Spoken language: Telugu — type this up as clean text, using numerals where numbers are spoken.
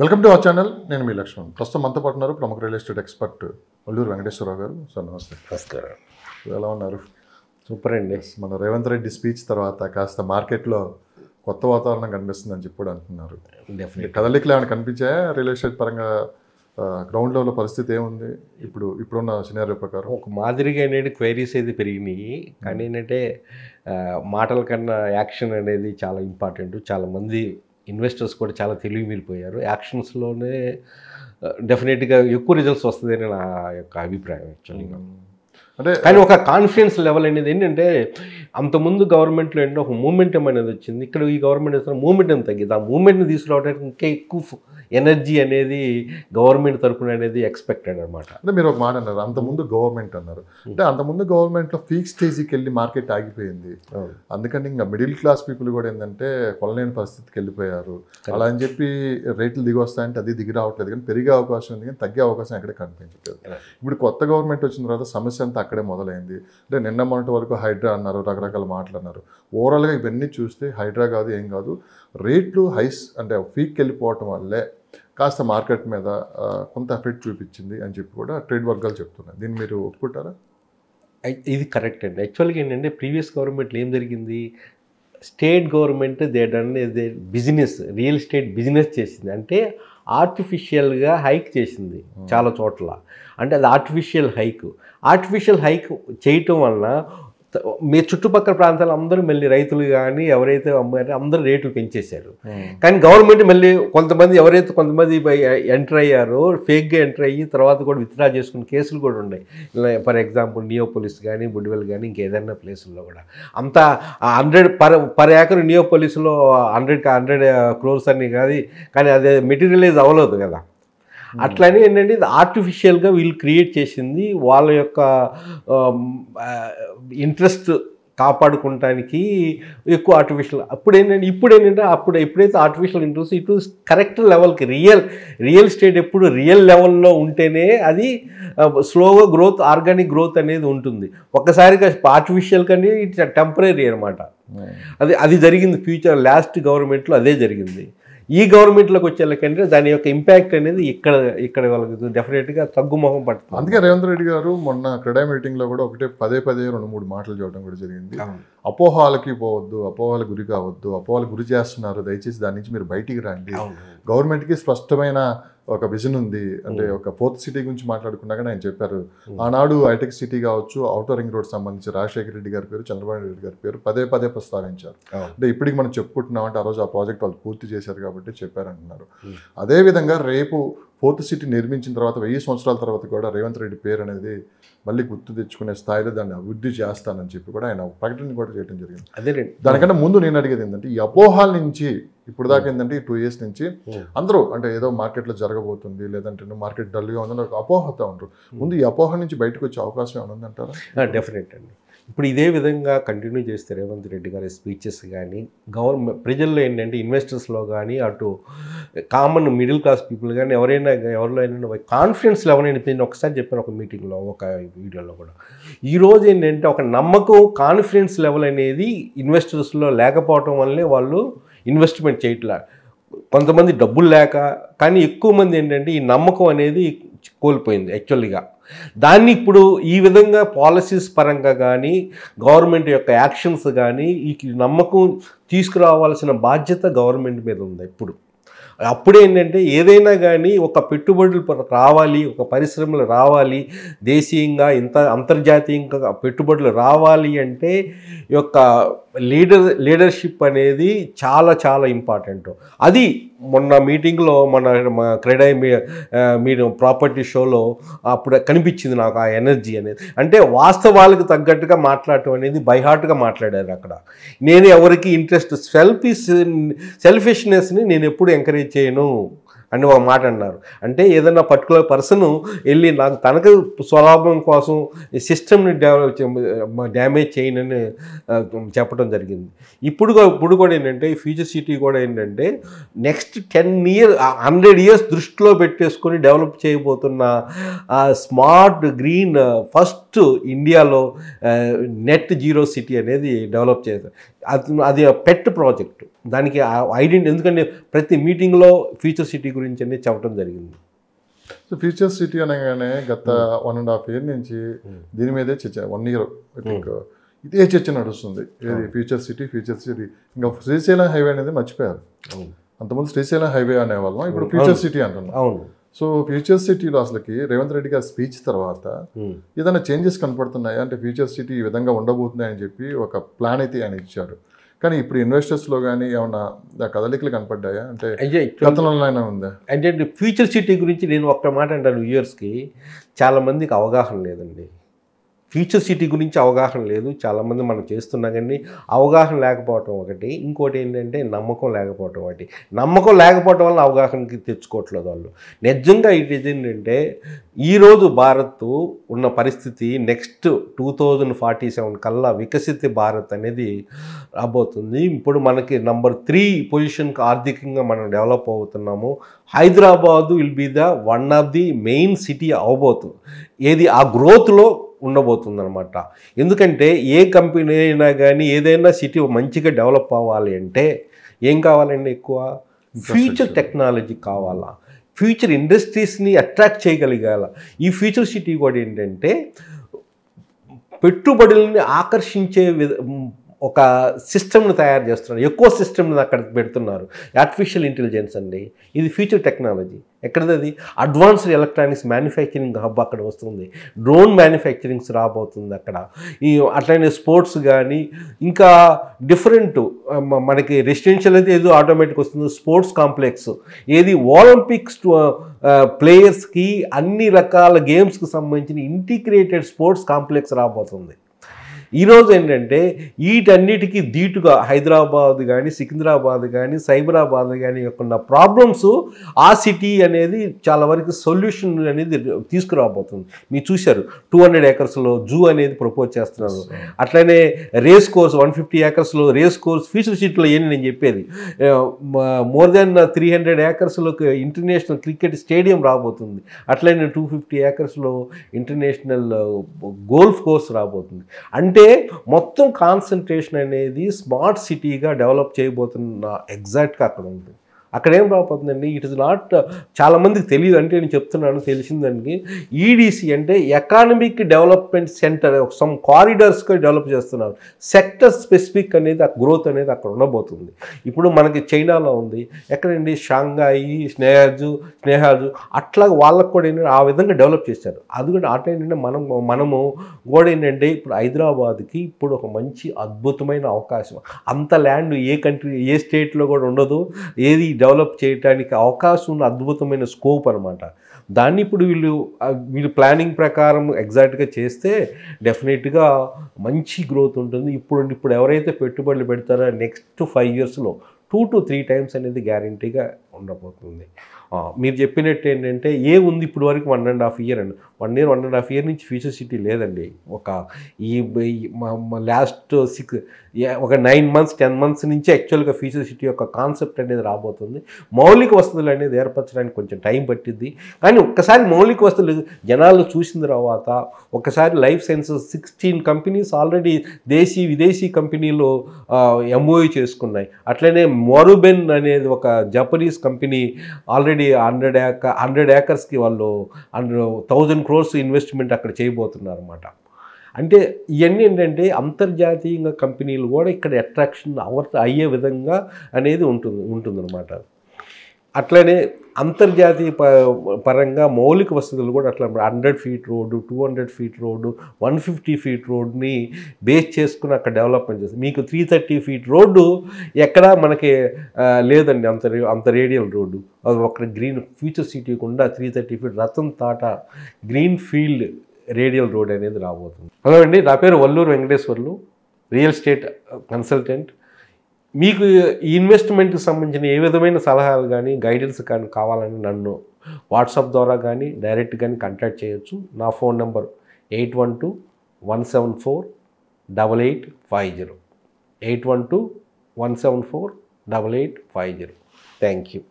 Welcome to our channel. నేను మీ లక్ష్మణ్. ప్రస్తుతం మనతో పాటు ఉన్నారు ప్రముఖ real estate expert Valluru Venkateswararao గారు. సార్ నమస్తే. నమస్కారం. ఎలా ఉన్నారు? సూపర్ అండి. మన రేవంత్ రెడ్డి స్పీచ్ తర్వాత కాస్త మార్కెట్లో కొత్త వాతావరణం కనిపిస్తుందని చెప్పి కూడా అంటున్నారు. కదలికలు ఏమైనా కనిపించాయా రియల్ ఎస్టేట్ పరంగా? గ్రౌండ్ లెవెల్ పరిస్థితి ఏముంది ఇప్పుడున్న సినారియో ప్రకారం? ఒక మాదిరిగా ఏంటంటే క్వైరీస్ అయితే పెరిగినాయి, కానీ ఏంటంటే మాటల కన్నా యాక్షన్ అనేది చాలా ఇంపార్టెంట్. చాలామంది ఇన్వెస్టర్స్ కూడా చాలా తెలివి మీరిపోయారు. యాక్షన్స్లోనే డెఫినెట్గా ఎక్కువ రిజల్ట్స్ వస్తుందని నా యొక్క అభిప్రాయం యాక్చువల్గా. అంటే కానీ ఒక కాన్ఫిడెన్స్ లెవెల్ అనేది ఏంటంటే, అంతకుముందు గవర్నమెంట్లో ఏంటంటే ఒక మూమెంటం అనేది వచ్చింది. ఇక్కడ ఈ గవర్నమెంట్ ఇస్తున్న మూమెంటం తగ్గింది. ఆ మూమెంట్ని తీసుకురావడానికి ఇంకా ఎక్కువ ఎనర్జీ అనేది గవర్నమెంట్ తరపున అనేది ఎక్స్పెక్టెడ్ అనమాట. అంటే మీరు ఒక మాట అన్నారు, అంతకుముందు గవర్నమెంట్ అన్నారు. అంటే అంతకుముందు గవర్నమెంట్లో పీక్ స్టేజ్కి వెళ్ళి మార్కెట్ ఆగిపోయింది. అందుకని ఇంకా మిడిల్ క్లాస్ పీపుల్ కూడా ఏంటంటే కొనలేని పరిస్థితికి వెళ్ళిపోయారు. అలా అని చెప్పి రేట్లు దిగి వస్తాయంటే అది దిగి రావట్లేదు, కానీ పెరిగే అవకాశం ఉంది, కానీ తగ్గే అవకాశం ఎక్కడ కనిపించట్లేదు. ఇప్పుడు కొత్త గవర్నమెంట్ వచ్చిన తర్వాత సమస్య అంతా అక్కడే మొదలైంది. అంటే నిన్న మొన్నటి వరకు హైడ్రా అన్నారు, రకరకాల మాటలు అన్నారు. ఓవరాల్గా ఇవన్నీ చూస్తే హైడ్రా కాదు, ఏం కాదు, రేట్లు హైస్ అంటే పీక్కి వెళ్ళిపోవటం వల్లే కాస్త మార్కెట్ మీద కొంత ఎఫెక్ట్ చూపించింది అని చెప్పి కూడా ట్రేడ్ వర్గాలు చెప్తున్నాయి. దీన్ని మీరు ఒప్పుకుంటారా? ఇది కరెక్ట్ అండి. యాక్చువల్గా ఏంటంటే ప్రీవియస్ గవర్నమెంట్లో ఏం జరిగింది, state government they business, real estate business చేసింది. అంటే ఆర్టిఫిషియల్గా హైక్ చేసింది చాలా చోట్ల. అంటే అది ఆర్టిఫిషియల్ హైక్ చేయటం వలన మీ చుట్టుపక్కల ప్రాంతాలు అందరూ మళ్ళీ రైతులు కానీ ఎవరైతే అమ్మారో అందరూ రేట్లు పెంచేశారు. కానీ గవర్నమెంట్ మళ్ళీ కొంతమంది ఎంటర్ అయ్యారో ఫేక్గా ఎంటర్ అయ్యి తర్వాత కూడా విత్డ్రా చేసుకున్న కేసులు కూడా ఉన్నాయి. ఫర్ ఎగ్జాంపుల్ నియోపోలిస్ కానీ బుడ్వెల్ కానీ ఇంకేదైనా ప్లేసుల్లో కూడా అంతా 100 పర్ ఏకర్ నియోపోలిస్లో 100 క్రోర్స్ అని కాదు, కానీ అదే మెటీరియలైజ్ అవ్వలేదు కదా. అట్లనే ఏంటంటే ఇది ఆర్టిఫిషియల్గా వీళ్ళు క్రియేట్ చేసింది వాళ్ళ యొక్క ఇంట్రెస్ట్ కాపాడుకోవటానికి ఎక్కువ ఆర్టిఫిషియల్. ఎప్పుడైతే ఆర్టిఫిషియల్ ఇంట్రెస్ట్ ఇటు కరెక్ట్ లెవెల్కి రియల్ ఎస్టేట్ ఎప్పుడు రియల్ లెవెల్లో ఉంటేనే అది స్లోగా గ్రోత్, ఆర్గానిక్ గ్రోత్ అనేది ఉంటుంది. ఒక్కసారిగా ఆర్టిఫిషియల్ కానీ ఇట్స్ టెంపరీ అనమాట. అది జరిగింది ఫ్యూచర్ లాస్ట్ గవర్నమెంట్లో అదే జరిగింది. ఈ గవర్నమెంట్లోకి వచ్చేళ్ళకంటే దాని యొక్క ఇంపాక్ట్ అనేది ఇక్కడ వాళ్ళకి డెఫినెట్గా తగ్గుముఖం పడుతుంది. అందుకే రేవంత్ రెడ్డి గారు మొన్న క్రెడా మీటింగ్లో కూడా ఒకటే పదే 2-3 మాటలు చెప్పడం కూడా జరిగింది. అపోహాలకి పోవద్దు, అపోహాలకు గురి కావద్దు, అపోహాలకు గురి చేస్తున్నారు, దయచేసి దాని నుంచి మీరు బయటికి రండి. గవర్నమెంట్కి స్పష్టమైన ఒక విజన్ ఉంది. అంటే ఒక 4th సిటీ గురించి మాట్లాడుకున్నాక ఆయన చెప్పారు, ఆనాడు హైటెక్ సిటీ కావచ్చు, ఔటర్ రింగ్ రోడ్ సంబంధించి రాజశేఖర రెడ్డి గారి పేరు, చంద్రబాబు రెడ్డి గారి పేరు పదే ప్రస్తావించారు. అంటే ఇప్పటికి మనం చెప్పుకుంటున్నాం అంటే ఆ రోజు ఆ ప్రాజెక్ట్ వాళ్ళు పూర్తి చేశారు కాబట్టి చెప్పారంటున్నారు. అదేవిధంగా రేపు 4th సిటీ నిర్మించిన తర్వాత 1000 సంవత్సరాల తర్వాత కూడా రేవంత్ రెడ్డి పేరు అనేది మళ్ళీ గుర్తు తెచ్చుకునే స్థాయిలో దాన్ని అభివృద్ధి చేస్తానని చెప్పి కూడా ఆయన ప్రకటన కూడా చేయడం జరిగింది. దానికంటే ముందు నేను అడిగేది ఏంటంటే, ఈ అపోహాల నుంచి ఇప్పుడు దాకా ఏంటంటే ఈ 2 years నుంచి అందరూ అంటే ఏదో మార్కెట్లో జరగబోతుంది, లేదంటే మార్కెట్ డల్గా ఉందని ఒక అపోహతో ఉండరు. ముందు ఈ అపోహ నుంచి బయటకు వచ్చే అవకాశం ఏమైనా ఉందంటారా? డెఫినెట్ అండి. ఇప్పుడు ఇదే విధంగా కంటిన్యూ చేస్తే రేవంత్ రెడ్డి గారి స్పీచెస్ కానీ ప్రజల్లో ఏంటంటే ఇన్వెస్టర్స్లో కానీ అటు కామన్ మిడిల్ క్లాస్ పీపుల్ కానీ ఎవరిలో అయినా కాన్ఫిడెన్స్ లెవెల్ అనేది ఒకసారి చెప్పాను ఒక మీటింగ్లో, ఒక వీడియోలో కూడా. ఈరోజు ఏంటంటే ఒక నమ్మకం, కాన్ఫిడెన్స్ లెవెల్ అనేది ఇన్వెస్టర్స్లో లేకపోవటం వల్లే వాళ్ళు ఇన్వెస్ట్మెంట్ చేయట్లా. కొంతమంది డబ్బులు లేక, కానీ ఎక్కువ మంది ఏంటంటే ఈ నమ్మకం అనేది కోల్పోయింది యాక్చువల్గా. దాన్ని ఇప్పుడు ఈ విధంగా పాలసీస్ పరంగా కానీ గవర్నమెంట్ యొక్క యాక్షన్స్ కానీ ఈ నమ్మకం తీసుకురావాల్సిన బాధ్యత గవర్నమెంట్ మీద ఉంది. అప్పుడే ఏంటంటే ఏదైనా కానీ ఒక పెట్టుబడులు రావాలి, ఒక పరిశ్రమలు రావాలి, దేశీయంగా అంతర్జాతీయంగా పెట్టుబడులు రావాలి అంటే ఈ యొక్క లీడర్షిప్ అనేది చాలా ఇంపార్టెంట్. అది మొన్న మీటింగ్లో మన క్రెడా మీరు ప్రాపర్టీ షోలో అప్పుడు కనిపించింది నాకు ఆ ఎనర్జీ అనేది. అంటే వాస్తవాలకు తగ్గట్టుగా మాట్లాడటం అనేది బైహార్ట్గా మాట్లాడారు అక్కడ. నేను ఎవరికి ఇంట్రెస్ట్ సెల్ఫిష్నెస్ని నేను ఎప్పుడు ఎంకరేజ్ చేయను అని ఒక మాట అన్నారు. అంటే ఏదైనా పర్టికులర్ పర్సన్ వెళ్ళి నాకు తనకు స్వలాభం కోసం సిస్టమ్ని డ్యామేజ్ చేయనని చెప్పడం జరిగింది. ఇప్పుడు కూడా ఏంటంటే ఈ ఫ్యూచర్ సిటీ కూడా ఏంటంటే నెక్స్ట్ 100 years దృష్టిలో పెట్టేసుకొని డెవలప్ చేయబోతున్న స్మార్ట్ గ్రీన్ ఫస్ట్ ఇండియాలో నెట్ జీరో సిటీ అనేది డెవలప్ చేశారు. అది పెట్ ప్రాజెక్ట్. దానికి ఐడెంటిటీ, ఎందుకంటే ప్రతి మీటింగ్లో ఫ్యూచర్ సిటీ గురించి అనేది చెప్పడం జరిగింది. సో ఫ్యూచర్ సిటీ అనగానే గత 1.5 year నుంచి దీని మీదే చర్చ, 1 year ఇదే చర్చ నడుస్తుంది. ఏది ఫ్యూచర్ సిటీ. ఇంకా శ్రీశైలం హైవే అనేది మర్చిపోయారు. అంతకుముందు శ్రీశైలం హైవే అనేవాళ్ళం, ఇప్పుడు ఫ్యూచర్ సిటీ అంటున్నాం. అవును. సో ఫ్యూచర్ సిటీలో అసలుకి రేవంత్ రెడ్డి గారి స్పీచ్ తర్వాత ఏదైనా చేంజెస్ కనపడుతున్నాయా? అంటే ఫ్యూచర్ సిటీ ఈ విధంగా ఉండబోతుంది అని చెప్పి ఒక ప్లాన్ అయితే ఆయన ఇచ్చారు. కానీ ఇప్పుడు ఇన్వెస్టర్స్లో కానీ ఏమన్నా కదలికలు కనపడ్డాయా? అంటే గతంలోనైనా ఉందా? అంటే ఫ్యూచర్ సిటీ గురించి నేను ఒక్క మాట అంటాను, వ్యూయర్స్కి చాలామందికి అవగాహన లేదండి. ఫ్యూచర్ సిటీ గురించి అవగాహన లేదు చాలామంది. మనం చేస్తున్నా కానీ అవగాహన లేకపోవటం ఒకటి, ఇంకోటి ఏంటంటే నమ్మకం లేకపోవటం ఒకటి. నమ్మకం లేకపోవటం వల్ల అవగాహనకి తెచ్చుకోవట్లేదు వాళ్ళు. నిజంగా ఇది ఏంటంటే ఈరోజు భారత్ ఉన్న పరిస్థితి నెక్స్ట్ 2047 కల్లా వికసిత భారత్ అనేది రాబోతుంది. ఇప్పుడు మనకి నంబర్ 3 పొజిషన్కి ఆర్థికంగా మనం డెవలప్ అవుతున్నాము. Hyderabad will be the one of the main city అవబోతుంది. ఏది ఆ గ్రోత్లో ఉండబోతుంది అనమాట. ఎందుకంటే ఏ కంపెనీ అయినా కానీ ఏదైనా సిటీ మంచిగా డెవలప్ అవ్వాలి అంటే ఏం కావాలండి? ఎక్కువ ఫ్యూచర్ టెక్నాలజీ కావాలా, ఫ్యూచర్ ఇండస్ట్రీస్ని అట్రాక్ట్ చేయగలిగాల. ఈ ఫ్యూచర్ సిటీ కూడా ఏంటంటే పెట్టుబడులని ఆకర్షించే ఒక సిస్టమ్ను తయారు చేస్తున్నారు. ఎక్కువ సిస్టమ్ని అక్కడ పెడుతున్నారు. ఆర్టిఫిషియల్ ఇంటెలిజెన్స్ అండి, ఇది ఫ్యూచర్ టెక్నాలజీ. ఎక్కడది? అది అడ్వాన్స్డ్ ఎలక్ట్రానిక్స్ మ్యానుఫ్యాక్చరింగ్ హబ్ అక్కడ వస్తుంది. డ్రోన్ మ్యానుఫ్యాక్చరింగ్స్ రాబోతుంది అక్కడ. ఈ అట్లనే స్పోర్ట్స్ కానీ ఇంకా డిఫరెంట్ మనకి రెసిడెన్షియల్ అయితే ఏదో ఆటోమేటిక్ వస్తుంది. స్పోర్ట్స్ కాంప్లెక్స్, ఏది ఒలింపిక్స్ ప్లేయర్స్కి అన్ని రకాల గేమ్స్కి సంబంధించిన ఇంటిగ్రేటెడ్ స్పోర్ట్స్ కాంప్లెక్స్ రాబోతుంది. ఈరోజు ఏంటంటే వీటన్నిటికీ ధీటుగా హైదరాబాద్ కానీ సికింద్రాబాద్ కానీ సైబరాబాద్ కానీ ఉన్న ప్రాబ్లమ్స్ ఆ సిటీ అనేది చాలా వరకు సొల్యూషన్ అనేది తీసుకురాబోతుంది. మీరు చూశారు 200 acresలో జూ అనేది ప్రపోజ్ చేస్తున్నారు. అట్లనే రేస్ కోర్స్ 150 acresలో రేస్ కోర్స్ ఫ్యూచర్ సిటీలో ఏంటి నేను చెప్పేది, మోర్ దెన్ 300 acresలో ఇంటర్నేషనల్ క్రికెట్ స్టేడియం రాబోతుంది. అట్లనే 250 acresలో ఇంటర్నేషనల్ గోల్ఫ్ కోర్స్ రాబోతుంది. అంటే మొత్తం కాన్సన్ట్రేషన్ అనేది స్మార్ట్ సిటీగా డెవలప్ చేయబోతున్న ఎగ్జాక్ట్గా అక్కడ ఉంది. అక్కడ ఏం రాబోతుందండి? ఇట్ ఇస్ నాట్, చాలామందికి తెలియదు, అంటే నేను చెప్తున్నాను తెలిసిందానికి. ఈడీసీ అంటే ఎకానమిక్ డెవలప్మెంట్ సెంటర్, సమ్ కారిడార్స్గా డెవలప్ చేస్తున్నారు. సెక్టర్ స్పెసిఫిక్ అనేది ఆ గ్రోత్ అనేది అక్కడ ఉండబోతుంది. ఇప్పుడు మనకి చైనాలో ఉంది, ఎక్కడండి షాంఘాయి, స్నేహాజు అట్లా వాళ్ళకు కూడా ఏంటంటే ఆ విధంగా డెవలప్ చేశారు. అది కూడా అట్ ఏంటంటే మనము కూడా ఏంటంటే ఇప్పుడు హైదరాబాద్కి ఇప్పుడు ఒక మంచి అద్భుతమైన అవకాశం. అంత ల్యాండ్ ఏ కంట్రీ ఏ స్టేట్లో కూడా ఉండదు. ఏది డెవలప్ చేయడానికి అవకాశం ఉన్న అద్భుతమైన స్కోప్ అనమాట. దాన్ని ఇప్పుడు వీళ్ళు ప్లానింగ్ ప్రకారం ఎగ్జాక్ట్గా చేస్తే డెఫినెట్గా మంచి గ్రోత్ ఉంటుంది. ఇప్పుడు ఎవరైతే పెట్టుబడులు పెడతారో నెక్స్ట్ 5 yearsలో 2 to 3 times అనేది గ్యారంటీగా ఉండబోతుంది. మీరు చెప్పినట్టు ఏంటంటే ఉంది ఇప్పుడు వరకు 1.5 year అండి. 1.5 year నుంచి ఫ్యూచర్ సిటీ లేదండి. ఒక ఈ లాస్ట్ ఒక 9 months 10 months నుంచి యాక్చువల్గా ఫ్యూచర్ సిటీ యొక్క కాన్సెప్ట్ అనేది రాబోతుంది. మౌలిక వసతులు అనేది ఏర్పరచడానికి కొంచెం టైం పట్టిద్ది. కానీ ఒక్కసారి మౌలిక వసతులు జనాలు చూసిన తర్వాత ఒకసారి లైఫ్ సైన్సెస్ 16 companies ఆల్రెడీ విదేశీ కంపెనీలు MOU చేసుకున్నాయి. అట్లనే మొరుబెన్ అనేది ఒక జపనీస్ కంపెనీ ఆల్రెడీ 100 acresకి వాళ్ళు 1,000 crores ఇన్వెస్ట్మెంట్ అక్కడ చేయబోతున్నారు అన్నమాట. అంటే ఇవన్నీ ఏంటంటే అంతర్జాతీయంగా కంపెనీలు కూడా ఇక్కడ అట్రాక్షన్ అయ్యే విధంగా అనేది ఉంటుందన్నమాట. అట్లనే అంతర్జాతీయ పరంగా మౌలిక వసతులు కూడా అట్లా 100 feet road, 200 feet road, 150 feet రోడ్ని బేస్ చేసుకుని అక్కడ డెవలప్మెంట్ చేస్తుంది. మీకు 330 feet రోడ్డు ఎక్కడా మనకి లేదండి, అంత రేడియల్ రోడ్డు. అది ఒక గ్రీన్ ఫ్యూచర్ సిటీకి ఉండా 330 feet Ratan Tata green field radial road అనేది రాబోతుంది. హలో అండి, నా పేరు Valluru Venkateswarlu, real estate consultant. మీకు ఈ ఇన్వెస్ట్మెంట్కి సంబంధించిన ఏ విధమైన సలహాలు కానీ గైడెన్స్ కానీ కావాలని నన్ను వాట్సాప్ ద్వారా కానీ డైరెక్ట్ కానీ కాంటాక్ట్ చేయొచ్చు. నా ఫోన్ నెంబర్ 812-174-8850. 812-174-8850. Thank you.